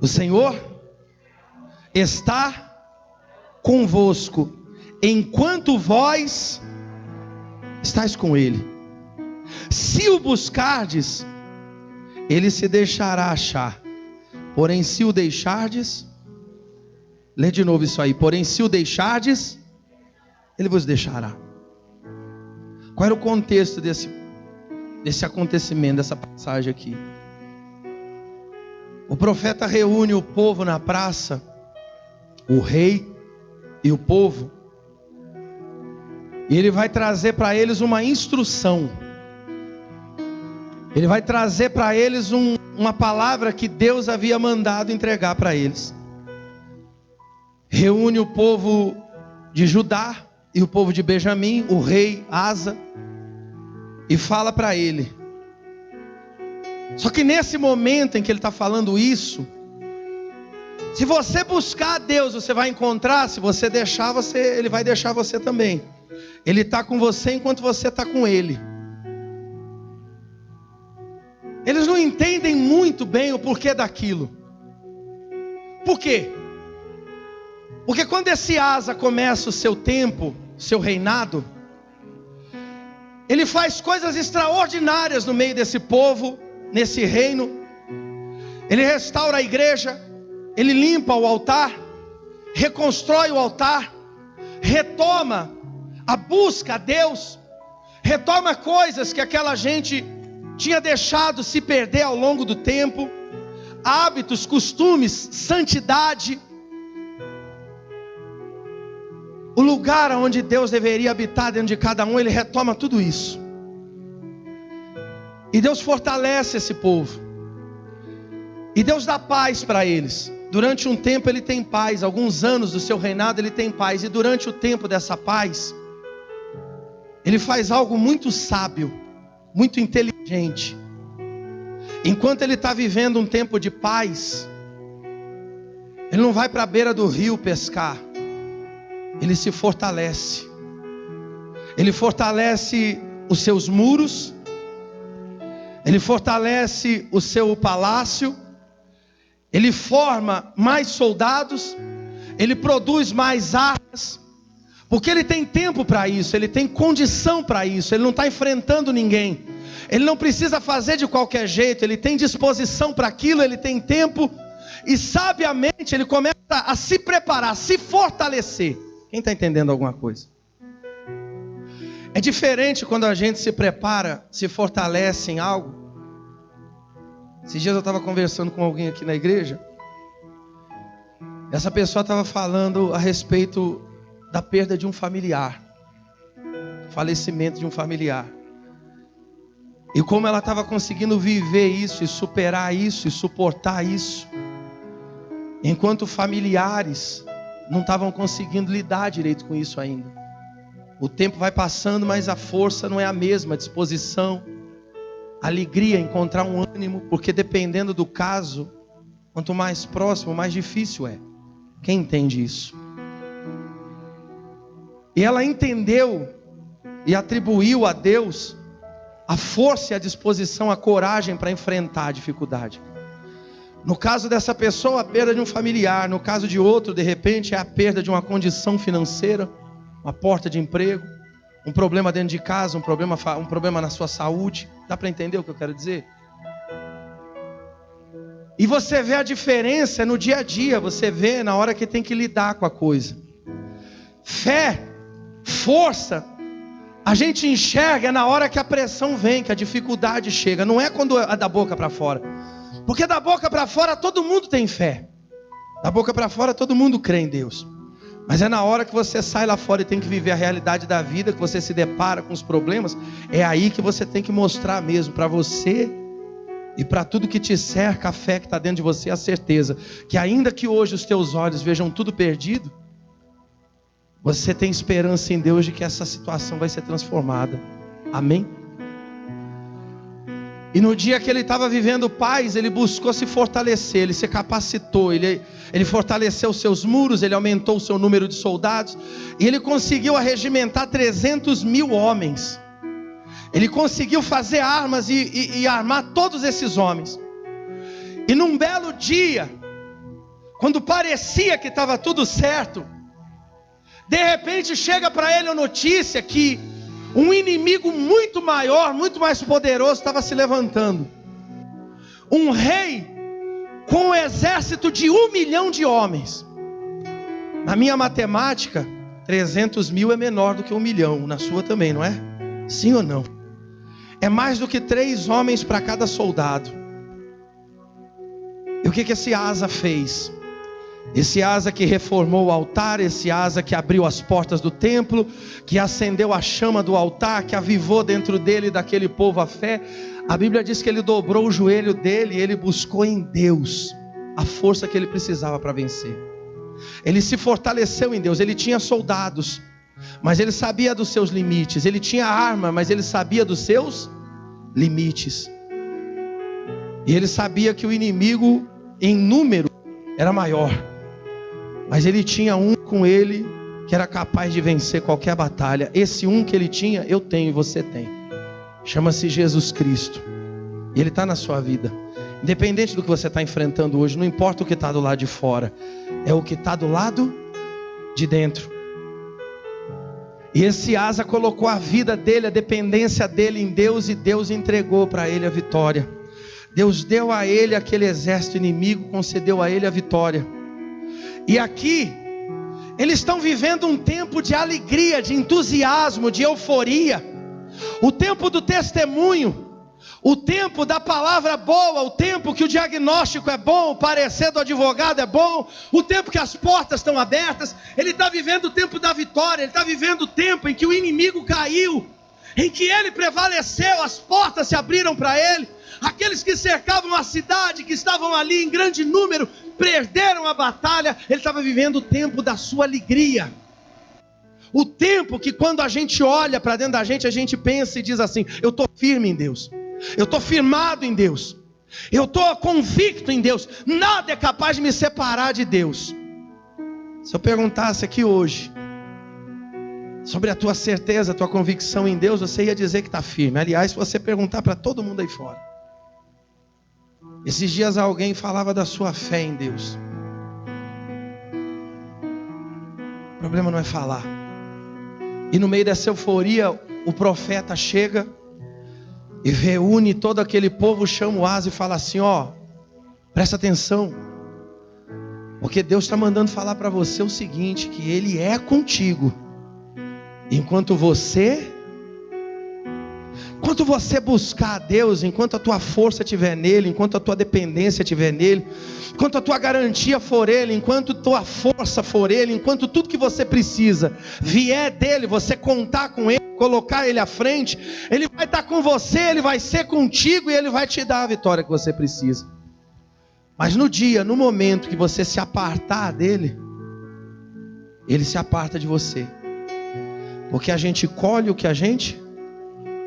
O Senhor está convosco, enquanto vós estáis com Ele. Se o buscardes, Ele se deixará achar. Porém, se o deixardes, lê de novo isso aí. Porém, se o deixardes, Ele vos deixará. Qual era o contexto desse acontecimento, dessa passagem aqui? O profeta reúne o povo na praça, o rei e o povo, e ele vai trazer para eles uma instrução. Ele vai trazer para eles uma palavra que Deus havia mandado entregar para eles. Reúne o povo de Judá e o povo de Benjamim, o rei Asa, e fala para ele. Só que nesse momento em que ele está falando isso, se você buscar a Deus, você vai encontrar. Se você deixar, Ele vai deixar você também. Ele está com você enquanto você está com Ele. Eles não entendem muito bem o porquê daquilo. Por quê? Porque quando esse Asa começa o seu tempo, seu reinado, ele faz coisas extraordinárias no meio desse povo, nesse reino. Ele restaura a igreja, ele limpa o altar, reconstrói o altar, retoma a busca a Deus, retoma coisas que aquela gente tinha deixado se perder ao longo do tempo, hábitos, costumes, santidade. O lugar onde Deus deveria habitar dentro de cada um, Ele retoma tudo isso. E Deus fortalece esse povo. E Deus dá paz para eles. Durante um tempo Ele tem paz. Alguns anos do seu reinado Ele tem paz. E durante o tempo dessa paz, Ele faz algo muito sábio, muito inteligente. Enquanto Ele está vivendo um tempo de paz, Ele não vai para a beira do rio pescar. Ele se fortalece. Ele fortalece os seus muros. Ele fortalece o seu palácio. Ele forma mais soldados. Ele produz mais armas. Porque ele tem tempo para isso. Ele tem condição para isso. Ele não está enfrentando ninguém. Ele não precisa fazer de qualquer jeito. Ele tem disposição para aquilo. Ele tem tempo. E sabiamente ele começa a se preparar, a se fortalecer. Quem está entendendo alguma coisa? É diferente quando a gente se prepara, se fortalece em algo. Esses dias eu estava conversando com alguém aqui na igreja. Essa pessoa estava falando a respeito da perda de um familiar, falecimento de um familiar. E como ela estava conseguindo viver isso, e superar isso, e suportar isso, enquanto familiares não estavam conseguindo lidar direito com isso ainda. O tempo vai passando, mas a força não é a mesma, a disposição, a alegria, encontrar um ânimo, porque dependendo do caso, quanto mais próximo, mais difícil é. Quem entende isso? E ela entendeu e atribuiu a Deus a força e a disposição, a coragem para enfrentar a dificuldade. No caso dessa pessoa, a perda de um familiar. No caso de outro, de repente, é a perda de uma condição financeira, uma porta de emprego, um problema dentro de casa, um problema na sua saúde. Dá para entender o que eu quero dizer? E você vê a diferença no dia a dia. Você vê na hora que tem que lidar com a coisa. Fé, força, a gente enxerga na hora que a pressão vem, que a dificuldade chega. Não é quando é da boca para fora. Porque da boca para fora todo mundo tem fé. Da boca para fora todo mundo crê em Deus. Mas é na hora que você sai lá fora e tem que viver a realidade da vida, que você se depara com os problemas, é aí que você tem que mostrar mesmo para você e para tudo que te cerca, a fé que está dentro de você, a certeza que ainda que hoje os teus olhos vejam tudo perdido, você tem esperança em Deus de que essa situação vai ser transformada. Amém? E no dia que ele estava vivendo paz, ele buscou se fortalecer, ele se capacitou, ele fortaleceu os seus muros, ele aumentou o seu número de soldados, e ele conseguiu arregimentar 300 mil homens. Ele conseguiu fazer armas e armar todos esses homens. E num belo dia, quando parecia que estava tudo certo, de repente chega para ele a notícia que um inimigo muito maior, muito mais poderoso estava se levantando. Um rei com um exército de 1 milhão de homens. Na minha matemática, 300 mil é menor do que 1 milhão. Na sua também, não é? Sim ou não? É mais do que 3 homens para cada soldado. E o que esse Asa fez? Esse Asa que reformou o altar, esse Asa que abriu as portas do templo, que acendeu a chama do altar, que avivou dentro dele e daquele povo a fé. A Bíblia diz que ele dobrou o joelho dele e ele buscou em Deus a força que ele precisava para vencer. Ele se fortaleceu em Deus. Ele tinha soldados, mas ele sabia dos seus limites. Ele tinha arma, mas ele sabia dos seus limites. E ele sabia que o inimigo em número era maior, mas ele tinha um com ele que era capaz de vencer qualquer batalha. Esse um que ele tinha, eu tenho e você tem. Chama-se Jesus Cristo. E ele está na sua vida. Independente do que você está enfrentando hoje, não importa o que está do lado de fora, é o que está do lado de dentro. E esse Asa colocou a vida dele, a dependência dele em Deus, e Deus entregou para ele a vitória. Deus deu a ele aquele exército inimigo, concedeu a ele a vitória. E aqui, eles estão vivendo um tempo de alegria, de entusiasmo, de euforia. O tempo do testemunho, o tempo da palavra boa, o tempo que o diagnóstico é bom, o parecer do advogado é bom, o tempo que as portas estão abertas. Ele está vivendo o tempo da vitória, ele está vivendo o tempo em que o inimigo caiu, em que ele prevaleceu, as portas se abriram para ele. Aqueles que cercavam a cidade, que estavam ali em grande número, perderam a batalha. Ele estava vivendo o tempo da sua alegria. O tempo que quando a gente olha para dentro da gente, a gente pensa e diz assim: eu estou firme em Deus, eu estou firmado em Deus, eu estou convicto em Deus, nada é capaz de me separar de Deus. Se eu perguntasse aqui hoje sobre a tua certeza, a tua convicção em Deus, você ia dizer que está firme. Aliás, se você perguntar para todo mundo aí fora, esses dias alguém falava da sua fé em Deus. O problema não é falar. E no meio dessa euforia, o profeta chega e reúne todo aquele povo, chama o Asa e fala assim: ó, presta atenção, porque Deus está mandando falar para você o seguinte, que Ele é contigo, enquanto você buscar a Deus, enquanto a tua força estiver nele, enquanto a tua dependência estiver nele, enquanto a tua garantia for ele, enquanto a tua força for ele, enquanto tudo que você precisa vier dele, você contar com ele, colocar ele à frente, ele vai estar com você, ele vai ser contigo e ele vai te dar a vitória que você precisa. Mas no dia, no momento que você se apartar dele, ele se aparta de você, porque a gente colhe o que a gente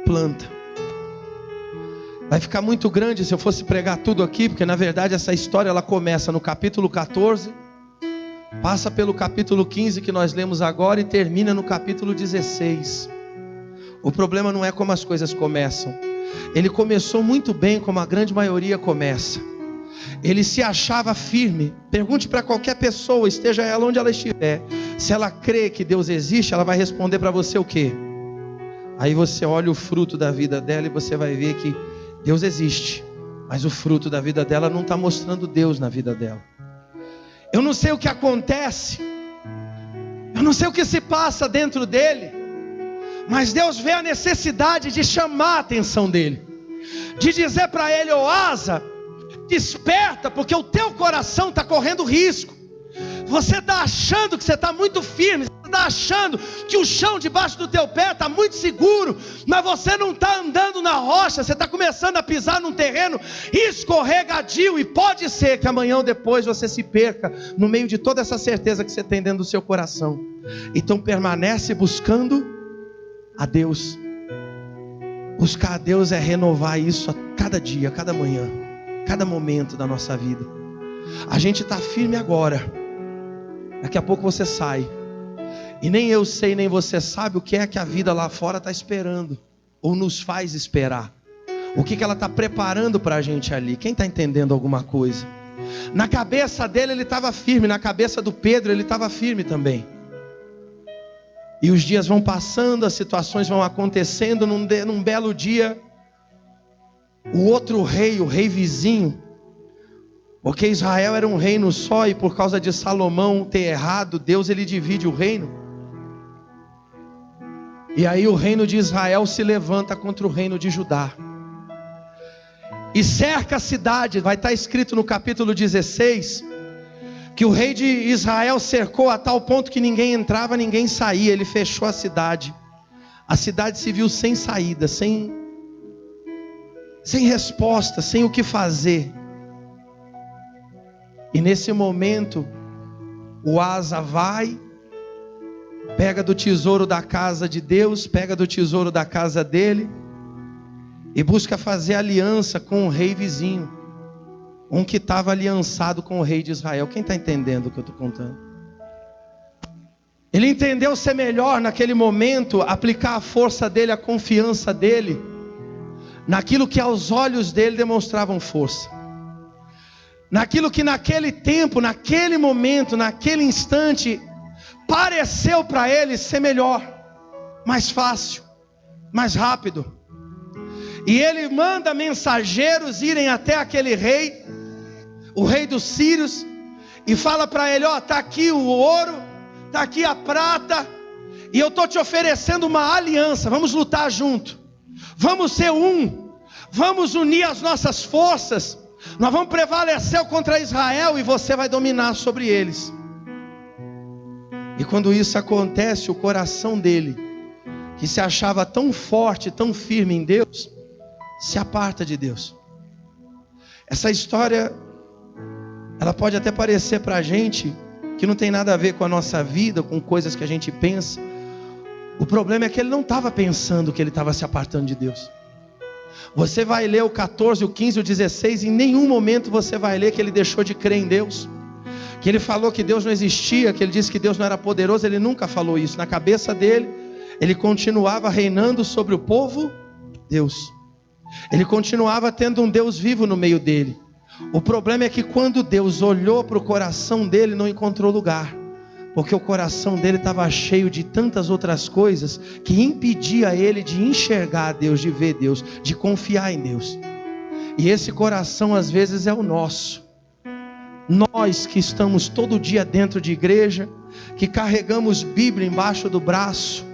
planta. Vai ficar muito grande se eu fosse pregar tudo aqui, porque na verdade essa história ela começa no capítulo 14, passa pelo capítulo 15 que nós lemos agora e termina no capítulo 16. O problema não é como as coisas começam. Ele começou muito bem, como a grande maioria começa. Ele se achava firme. Pergunte para qualquer pessoa, esteja ela onde ela estiver, se ela crê que Deus existe, ela vai responder para você o quê? Aí você olha o fruto da vida dela e você vai ver que Deus existe, mas o fruto da vida dela não está mostrando Deus na vida dela. Eu não sei o que acontece, eu não sei o que se passa dentro dele, mas Deus vê a necessidade de chamar a atenção dele, de dizer para ele: ô Asa, desperta, porque o teu coração está correndo risco. Você está achando que você está muito firme, você está achando que o chão debaixo do teu pé está muito seguro, mas você não está andando na rocha, você está começando a pisar num terreno escorregadio, e pode ser que amanhã ou depois você se perca no meio de toda essa certeza que você tem dentro do seu coração. Então permanece buscando a Deus. Buscar a Deus é renovar isso a cada dia, a cada manhã, cada momento da nossa vida. A gente está firme agora, daqui a pouco você sai, e nem eu sei, nem você sabe o que é que a vida lá fora está esperando, ou nos faz esperar. O que ela está preparando para a gente ali? Quem está entendendo alguma coisa? Na cabeça dele ele estava firme, na cabeça do Pedro ele estava firme também. E os dias vão passando, as situações vão acontecendo. Num belo dia, o outro rei, o rei vizinho, porque Israel era um reino só, e por causa de Salomão ter errado, Deus ele divide o reino. E aí o reino de Israel se levanta contra o reino de Judá e cerca a cidade. Vai estar escrito no capítulo 16 que o rei de Israel cercou a tal ponto que ninguém entrava, ninguém saía. Ele fechou a cidade se viu sem saída, sem resposta, sem o que fazer. E nesse momento o Asa vai, pega do tesouro da casa de Deus, pega do tesouro da casa dele e busca fazer aliança com o rei vizinho, um que estava aliançado com o rei de Israel. Quem está entendendo o que eu estou contando? Ele entendeu ser melhor naquele momento aplicar a força dele, a confiança dele naquilo que aos olhos dele demonstravam força, naquilo que naquele tempo, naquele momento, naquele instante pareceu para ele ser melhor, mais fácil, mais rápido. E ele manda mensageiros irem até aquele rei, o rei dos sírios, e fala para ele: ó, está aqui o ouro, está aqui a prata, e eu estou te oferecendo uma aliança. Vamos lutar junto, vamos ser um, vamos unir as nossas forças, nós vamos prevalecer contra Israel e você vai dominar sobre eles. E quando isso acontece, o coração dele, que se achava tão forte, tão firme em Deus, se aparta de Deus. Essa história, ela pode até parecer para a gente que não tem nada a ver com a nossa vida, com coisas que a gente pensa. O problema é que ele não estava pensando que ele estava se apartando de Deus. Você vai ler o 14, o 15, o 16, em nenhum momento você vai ler que ele deixou de crer em Deus, que ele falou que Deus não existia, que ele disse que Deus não era poderoso. Ele nunca falou isso. Na cabeça dele, ele continuava reinando sobre o povo Deus. Ele continuava tendo um Deus vivo no meio dele. O problema é que quando Deus olhou para o coração dele, não encontrou lugar, porque o coração dele estava cheio de tantas outras coisas que impedia ele de enxergar Deus, de ver Deus, de confiar em Deus. E esse coração às vezes é o nosso. Nós que estamos todo dia dentro de igreja, que carregamos Bíblia embaixo do braço,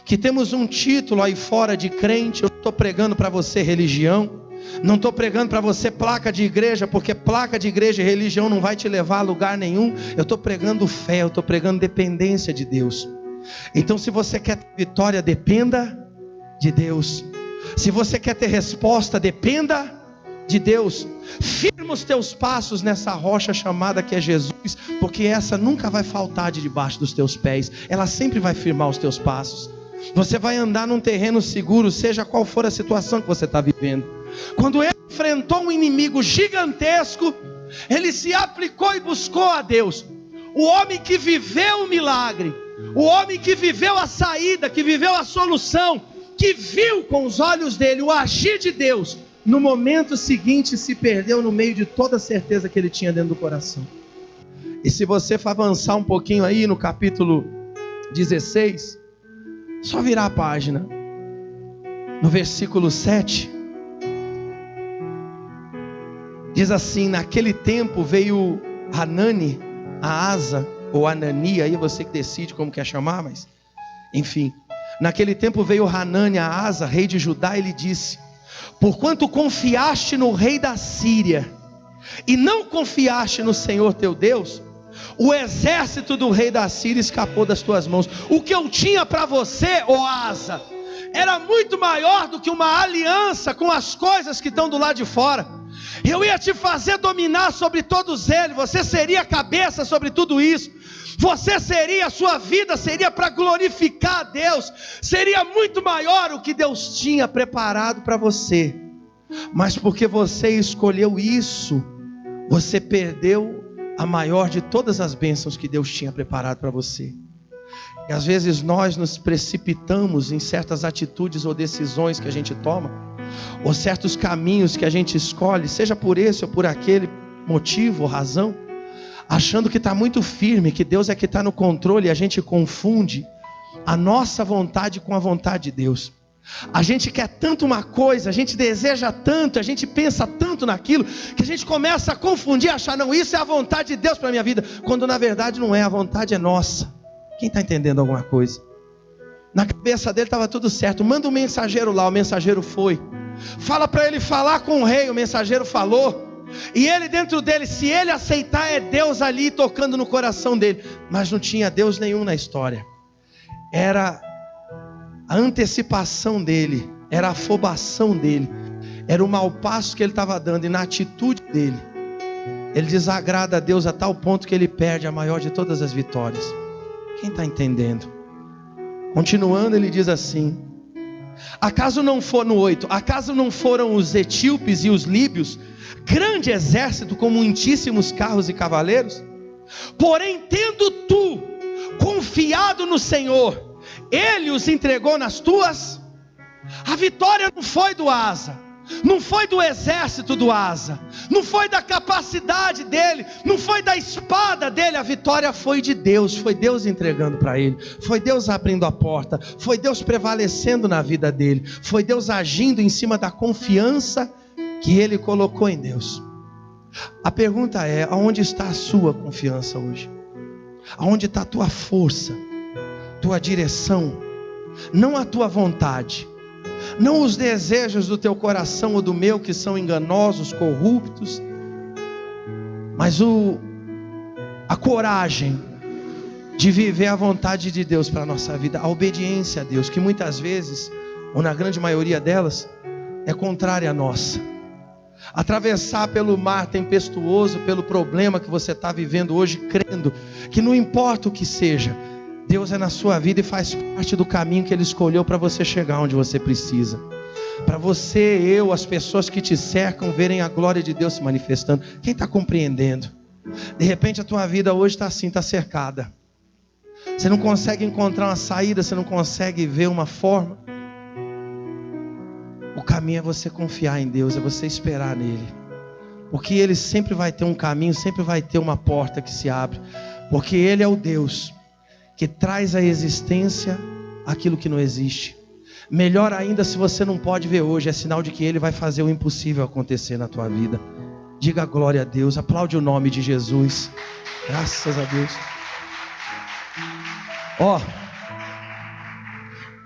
que temos um título aí fora de crente. Eu não estou pregando para você religião, não estou pregando para você placa de igreja, porque placa de igreja e religião não vai te levar a lugar nenhum. Eu estou pregando fé, eu estou pregando dependência de Deus. Então, se você quer ter vitória, dependa de Deus. Se você quer ter resposta, dependa de Deus. Firma os teus passos nessa rocha chamada que é Jesus, porque essa nunca vai faltar de debaixo dos teus pés, ela sempre vai firmar os teus passos. Você vai andar num terreno seguro, seja qual for a situação que você está vivendo. Quando ele enfrentou um inimigo gigantesco, ele se aplicou e buscou a Deus. O homem que viveu o milagre, o homem que viveu a saída, que viveu a solução, que viu com os olhos dele o agir de Deus, no momento seguinte se perdeu no meio de toda a certeza que ele tinha dentro do coração. E se você for avançar um pouquinho aí no capítulo 16, só virar a página, no versículo 7, diz assim: naquele tempo veio Hanani, a Asa, ou Anani, aí você que decide como quer chamar, mas enfim, naquele tempo veio Hanani, a Asa, rei de Judá, e lhe disse: porquanto confiaste no rei da Síria, e não confiaste no Senhor teu Deus, o exército do rei da Síria escapou das tuas mãos. O que eu tinha para você, ó Asa, era muito maior do que uma aliança com as coisas que estão do lado de fora. Eu ia te fazer dominar sobre todos eles. Você seria a cabeça sobre tudo isso. Você seria, a sua vida seria para glorificar a Deus. Seria muito maior o que Deus tinha preparado para você. Mas porque você escolheu isso, você perdeu a maior de todas as bênçãos que Deus tinha preparado para você. E às vezes nós nos precipitamos em certas atitudes ou decisões que a gente toma, ou certos caminhos que a gente escolhe, seja por esse ou por aquele, motivo ou razão, achando que está muito firme, que Deus é que está no controle, e a gente confunde a nossa vontade com a vontade de Deus. A gente quer tanto uma coisa, a gente deseja tanto, a gente pensa tanto naquilo, que a gente começa a confundir, achar, não, isso é a vontade de Deus para a minha vida, quando na verdade não é, a vontade é nossa. Quem está entendendo alguma coisa? Na cabeça dele estava tudo certo, manda um mensageiro lá, o mensageiro foi, fala para ele falar com o rei, o mensageiro falou, e ele dentro dele, se ele aceitar, é Deus ali tocando no coração dele, mas não tinha Deus nenhum na história, era a antecipação dele, era a afobação dele, era o mau passo que ele estava dando, e na atitude dele, ele desagrada a Deus a tal ponto que ele perde a maior de todas as vitórias. Quem está entendendo? Continuando, ele diz assim: acaso não for no 8, acaso não foram os etíopes e os líbios grande exército com muitíssimos carros e cavaleiros? Porém, tendo tu confiado no Senhor, Ele os entregou nas tuas. A vitória não foi do Asa, não foi do exército do Asa, não foi da capacidade dele, não foi da espada dele, a vitória foi de Deus, foi Deus entregando para ele, foi Deus abrindo a porta, foi Deus prevalecendo na vida dele, foi Deus agindo em cima da confiança que ele colocou em Deus. A pergunta é: aonde está a sua confiança hoje? Aonde está a tua força, tua direção? Não a tua vontade, não os desejos do teu coração ou do meu, que são enganosos, corruptos, mas a coragem de viver a vontade de Deus para a nossa vida, a obediência a Deus, que muitas vezes, ou na grande maioria delas, é contrária à nossa. Atravessar pelo mar tempestuoso, pelo problema que você está vivendo hoje, crendo que não importa o que seja, Deus é na sua vida e faz parte do caminho que Ele escolheu para você chegar onde você precisa. Para você, eu, as pessoas que te cercam, verem a glória de Deus se manifestando. Quem está compreendendo? De repente a tua vida hoje está assim, está cercada. Você não consegue encontrar uma saída, você não consegue ver uma forma. O caminho é você confiar em Deus, é você esperar nele. Porque Ele sempre vai ter um caminho, sempre vai ter uma porta que se abre. Porque Ele é o Deus que traz à existência aquilo que não existe. Melhor ainda, se você não pode ver hoje, é sinal de que Ele vai fazer o impossível acontecer na tua vida. Diga glória a Deus, aplaude o nome de Jesus. Graças a Deus.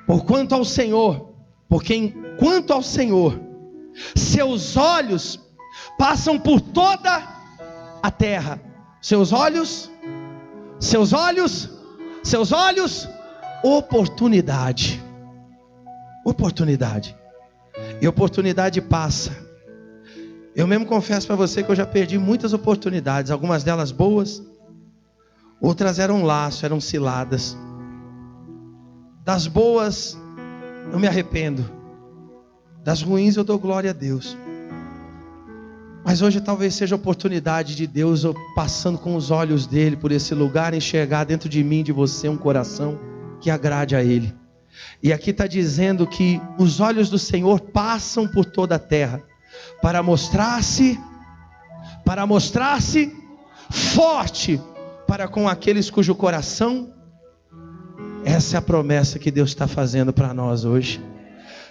Porquanto ao Senhor, porque enquanto ao Senhor, seus olhos passam por toda a terra. Seus olhos, oportunidade. E oportunidade passa. Eu mesmo confesso para você que eu já perdi muitas oportunidades, algumas delas boas, outras eram laço, eram ciladas. Das boas eu me arrependo, das ruins eu dou glória a Deus. Mas hoje talvez seja a oportunidade de Deus, eu passando com os olhos dele por esse lugar, enxergar dentro de mim, de você, um coração que agrade a Ele. E aqui está dizendo que os olhos do Senhor passam por toda a terra, para mostrar-se forte para com aqueles cujo coração. Essa é a promessa que Deus está fazendo para nós hoje.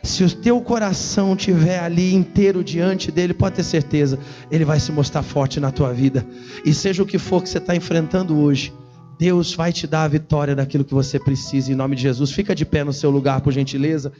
Se o teu coração estiver ali inteiro diante dele, pode ter certeza, Ele vai se mostrar forte na tua vida. E seja o que for que você está enfrentando hoje, Deus vai te dar a vitória daquilo que você precisa, em nome de Jesus. Fica de pé no seu lugar, por gentileza.